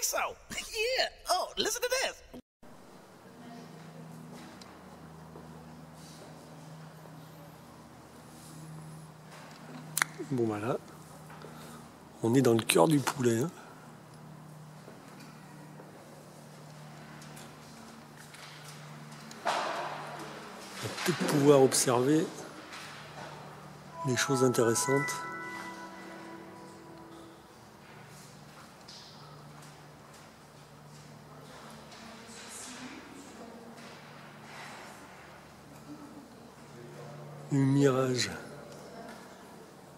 so. Yeah. Oh, listen to this. Bon bah là, on est dans le cœur du poulet. Hein. On va peut-être pouvoir observer des choses intéressantes. Un mirage.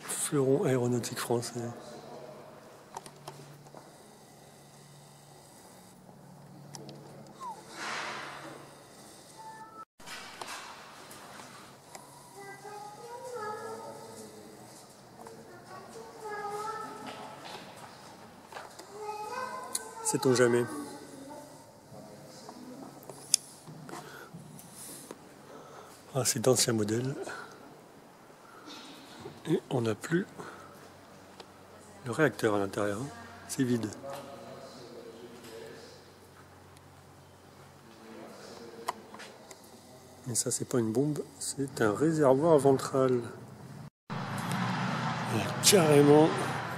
Fleuron aéronautique français. Sait-on jamais. Ah, c'est d'anciens modèles. Et on n'a plus le réacteur à l'intérieur. C'est vide. Mais ça, c'est pas une bombe, c'est un réservoir ventral. Il y a carrément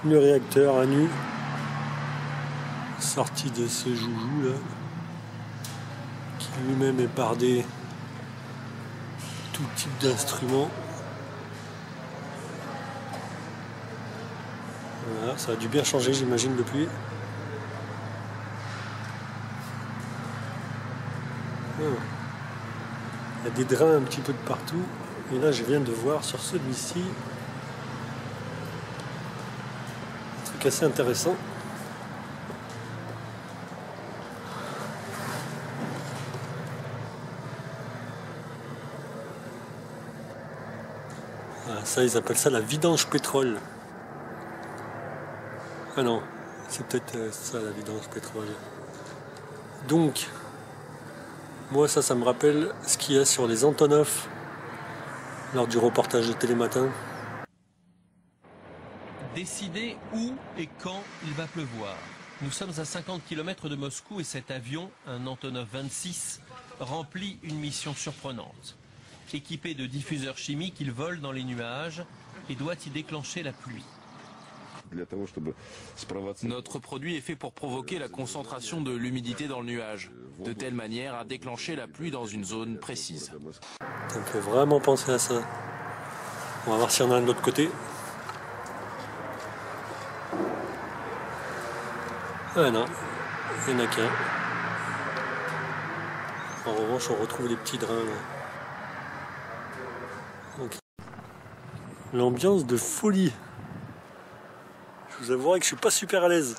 le réacteur à nu. Sorti de ce joujou là, qui lui-même est bardé tout type d'instruments. Voilà, ça a dû bien changer j'imagine depuis. Il y a des drains un petit peu de partout. Et là je viens de voir sur celui-ci un truc assez intéressant. Ça, ils appellent ça la vidange pétrole. Ah non, c'est peut-être ça la vidange pétrole. Donc, moi ça me rappelle ce qu'il y a sur les Antonov lors du reportage de Télématin. Décider où et quand il va pleuvoir. Nous sommes à 50 km de Moscou et cet avion, un Antonov 26, remplit une mission surprenante. Équipé de diffuseurs chimiques, il vole dans les nuages et doit y déclencher la pluie. Notre produit est fait pour provoquer la concentration de l'humidité dans le nuage, de telle manière à déclencher la pluie dans une zone précise. Ça me fait vraiment penser à ça. On va voir s'il y en a un de l'autre côté. Ah non, il n'y en a qu'un. En revanche, on retrouve les petits drains là. Okay. L'ambiance de folie. Je vous avouerai que je suis pas super à l'aise.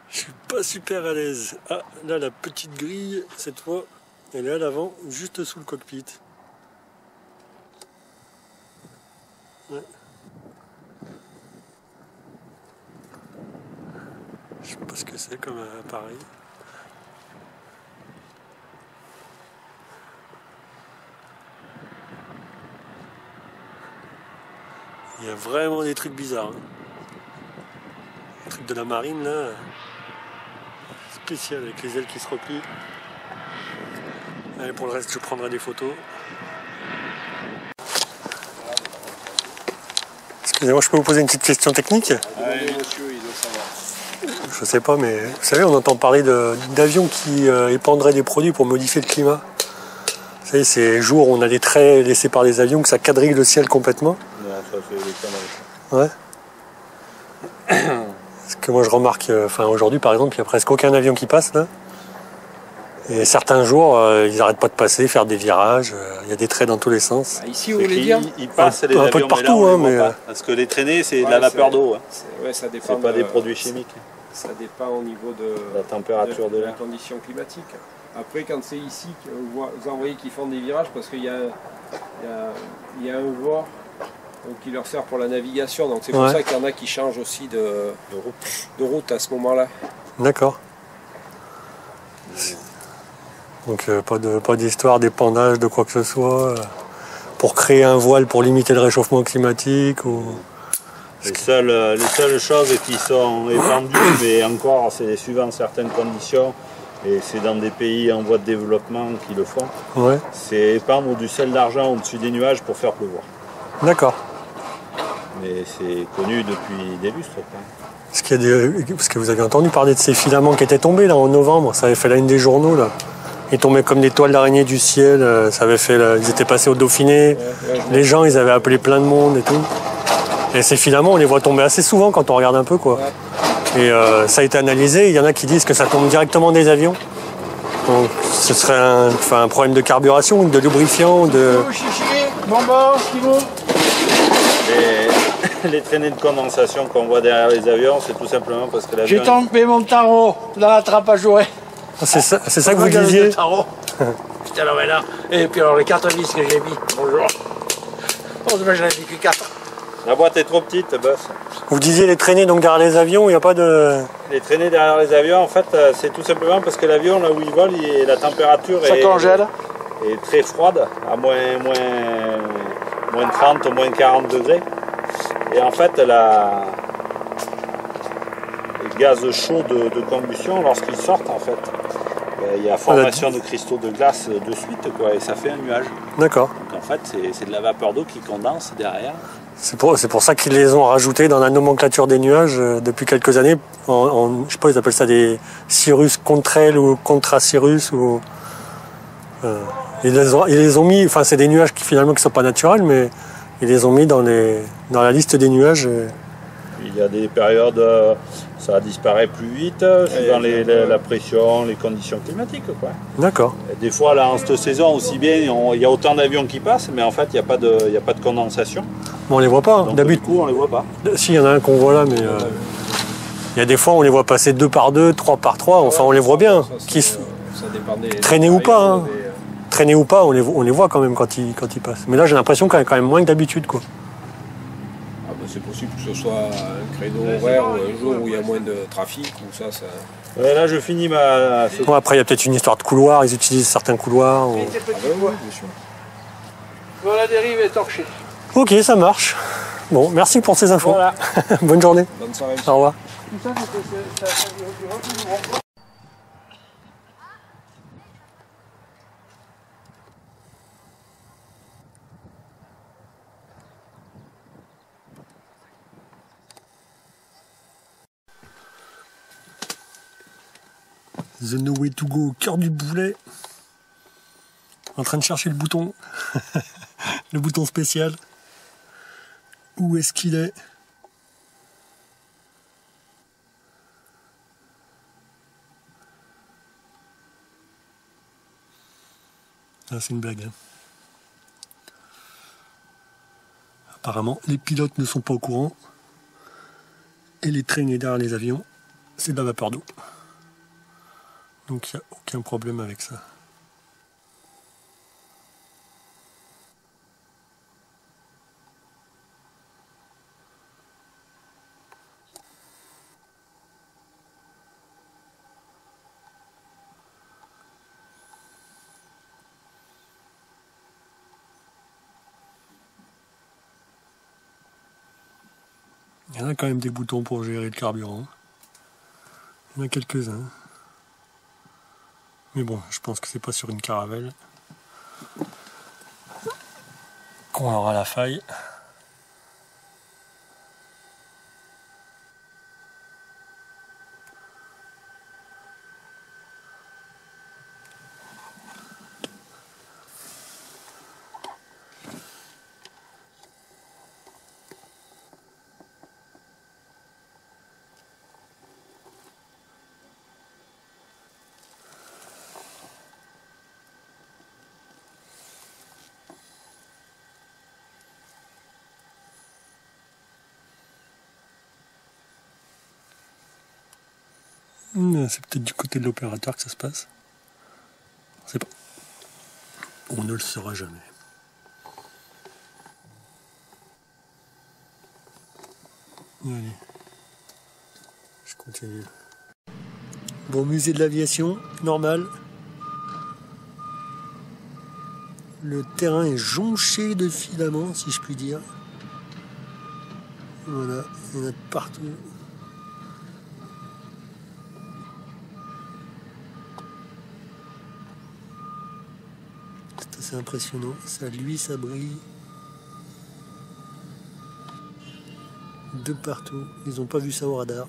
Je suis pas super à l'aise. Ah, là la petite grille, cette fois, elle est à l'avant, juste sous le cockpit. Ouais. Je sais pas ce que c'est comme appareil. Il y a vraiment des trucs bizarres. Hein. Le truc de la marine là, spécial avec les ailes qui se replient. Allez, pour le reste, je prendrai des photos. Excusez-moi, je peux vous poser une petite question technique? Oui, monsieur, il doit savoir. Je sais pas, mais vous savez, on entend parler d'avions qui épandraient des produits pour modifier le climat. Vous savez, ces jours où on a des traits laissés par les avions, que ça quadrille le ciel complètement. Non, ça fait des conneries. Ouais. Parce que moi je remarque, aujourd'hui par exemple, il n'y a presque aucun avion qui passe là. Et certains jours, ils n'arrêtent pas de passer, faire des virages. Il y a des traits dans tous les sens. Ah, ici, vous voulez dire? Ils passent les un peu de avions, partout, hein, mais parce que les traînées, c'est de la vapeur d'eau. Hein. Ouais, ça dépend. C'est pas des produits chimiques. Ça dépend au niveau de la température de la l'air. condition climatique. Après, quand c'est ici que vous envoyez qu'ils font des virages, parce qu'il y a un vent qui leur sert pour la navigation. Donc c'est pour ça qu'il y en a qui changent aussi de route à ce moment-là. D'accord. Donc pas d'histoire d'épandage de quoi que ce soit pour créer un voile pour limiter le réchauffement climatique ou Les seules choses qui sont étendues, mais encore c'est suivant certaines conditions, et c'est dans des pays en voie de développement qui le font, Ouais. c'est épandre du sel d'argent au-dessus des nuages pour faire pleuvoir. D'accord. Mais c'est connu depuis des lustres. Quoi. Parce que vous avez entendu parler de ces filaments qui étaient tombés là en novembre, ça avait fait la une des journaux là. Ils tombaient comme des toiles d'araignée du ciel, ça avait fait ils étaient passés au Dauphiné, les gens ils avaient appelé plein de monde et tout. Et ces filaments on les voit tomber assez souvent quand on regarde un peu quoi. Et ça a été analysé, il y en a qui disent que ça tombe directement des avions. Donc ce serait un problème de carburation, de lubrifiant, de... Les traînées de condensation qu'on voit derrière les avions, c'est tout simplement parce que l'avion... J'ai tombé mon tarot dans la trappe à jouer. C'est ça que vous disiez? Putain, là, là. Et puis alors les 4 vis que j'ai mis, bonjour. Oh, dommage, j'en ai mis que 4. La boîte est trop petite, Buzz. Vous disiez les traînées donc derrière les avions, il n'y a pas de... Les traînées derrière les avions, en fait, c'est tout simplement parce que l'avion, là où il vole, la température Ça congèle. est très froide, à moins 30, moins 40 degrés. Et en fait, les gaz chauds de combustion, lorsqu'ils sortent, en fait, il y a formation de cristaux de glace de suite, quoi, et ça fait un nuage. D'accord. Donc en fait, c'est de la vapeur d'eau qui condense derrière. C'est pour ça qu'ils les ont rajoutés dans la nomenclature des nuages depuis quelques années. Je sais pas, ils appellent ça des cirrus contrails ou contracirrus. Ou, ils les ont mis, enfin c'est des nuages qui finalement qui sont pas naturels, mais ils les ont mis dans la liste des nuages. Il y a des périodes, ça disparaît plus vite, suivant la pression, les conditions climatiques. Quoi. D'accord. Et des fois, là, en cette saison, aussi bien, il y a autant d'avions qui passent, mais en fait, il n'y a pas de condensation. Bon, on les voit pas. Donc, D'habitude, du coup, on les voit pas. si, il y en a un qu'on voit là, mais il y a des fois, on les voit passer 2 par 2, 3 par 3. Enfin, on les voit bien. Ça dépend des Traîner ou pas, hein. périodes, Traîner ou pas, on les voit quand même quand ils passent. Mais là, j'ai l'impression qu'il y a quand même moins que d'habitude, quoi. Ah bah, c'est possible que ce soit un créneau horaire ou un jour où il y a moins de trafic ou ça. Ouais, là, je finis ma... Bon, après, il y a peut-être une histoire de couloir. Ils utilisent certains couloirs. Ah bah oui, bien sûr. Voilà, dérive est torchée. Ok, ça marche. Bon, merci pour ces infos. Voilà. Bonne journée. Bonne soirée. Au revoir. Tout ça, ça du retour. The No Way To Go au cœur du boulet. En train de chercher le bouton. Le bouton spécial. Où est-ce qu'il est? Ah, c'est une blague. Hein. Apparemment, les pilotes ne sont pas au courant. Et les traînées derrière les avions, c'est de la vapeur d'eau. Donc il n'y a aucun problème avec ça. Il y en a quand même des boutons pour gérer le carburant. Il y en a quelques-uns. Mais bon, je pense que c'est pas sur une caravelle qu'on aura la faille. C'est peut-être du côté de l'opérateur que ça se passe. On sait pas. On ne le saura jamais. Allez. Je continue. Bon, musée de l'aviation, normal. Le terrain est jonché de filaments, si je puis dire. Voilà, il y en a de partout. C'est assez impressionnant. Ça luit, ça brille. De partout. Ils n'ont pas vu ça au radar.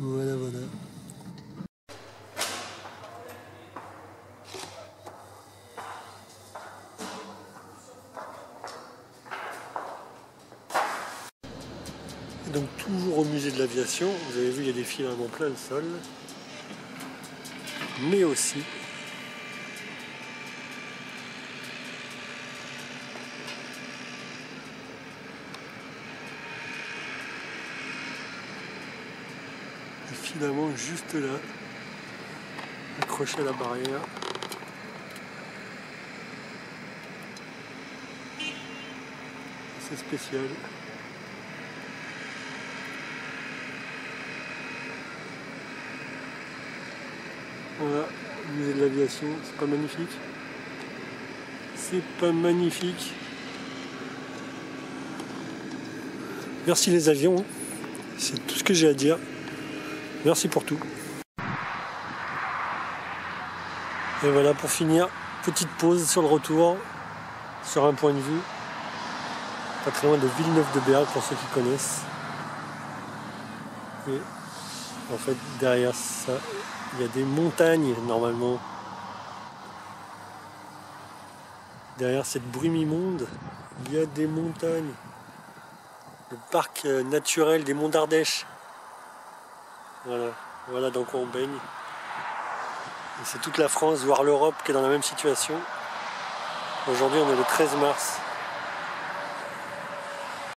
Voilà, voilà. Et donc toujours au musée de l'aviation, vous avez vu, il y a des filaments plein le sol. Mais aussi des filaments juste là, accrochés à la barrière. C'est spécial. Voilà, le musée de l'aviation, c'est pas magnifique? C'est pas magnifique? Merci les avions, c'est tout ce que j'ai à dire. Merci pour tout. Et voilà, pour finir, petite pause sur le retour, sur un point de vue, pas très loin de Villeneuve-de-Berg pour ceux qui connaissent. Et en fait, derrière ça, il y a des montagnes normalement. Derrière cette brume immonde, il y a des montagnes. Le parc naturel des Monts d'Ardèche. Voilà, voilà dans quoi on baigne. Et c'est toute la France, voire l'Europe qui est dans la même situation. Aujourd'hui on est le 13 mars.